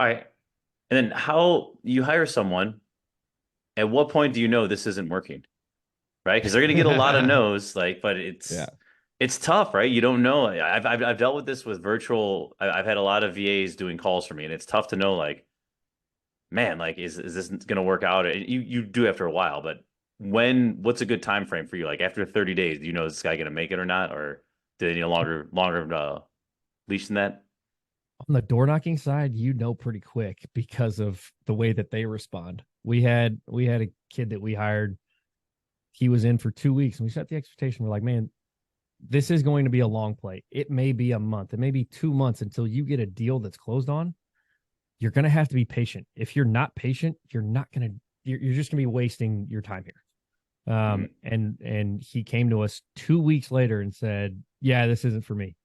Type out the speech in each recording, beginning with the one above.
All right. And then how you hire someone, at what point do you know this isn't working? Right? Because they're going to get a lot of no's, like, but Yeah. it's tough, right? You don't know. I've dealt with this with virtual. I've had a lot of VAs doing calls for me, and it's tough to know, like, man, like, is this going to work out? You do after a while, but what's a good time frame for you? Like after 30 days, do you know is this guy going to make it or not, or do they need a longer leash than that? On the door knocking side, you know pretty quick because of the way that they respond. We had a kid that we hired. He was in for 2 weeks, and we set the expectation. We're like, man, this is going to be a long play. It may be a month, it may be 2 months until you get a deal that's closed on. You're going to have to be patient. If you're not patient, you're not going to. You're just going to be wasting your time here. Mhm. And he came to us 2 weeks later and said, "Yeah, this isn't for me."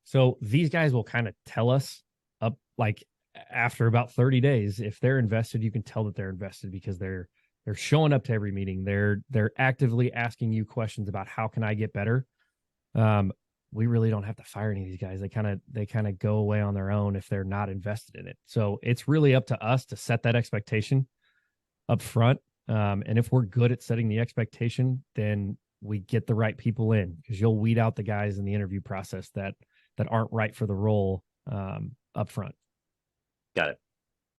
So these guys will kind of tell us up like after about 30 days if they're invested. You can tell that they're invested because they're showing up to every meeting. They're actively asking you questions about how can I get better. Um, we really don't have to fire any of these guys. They kind of go away on their own if they're not invested in it. So it's really up to us to set that expectation up front. And if we're good at setting the expectation, then we get the right people in because you'll weed out the guys in the interview process that aren't right for the role up front. Got it.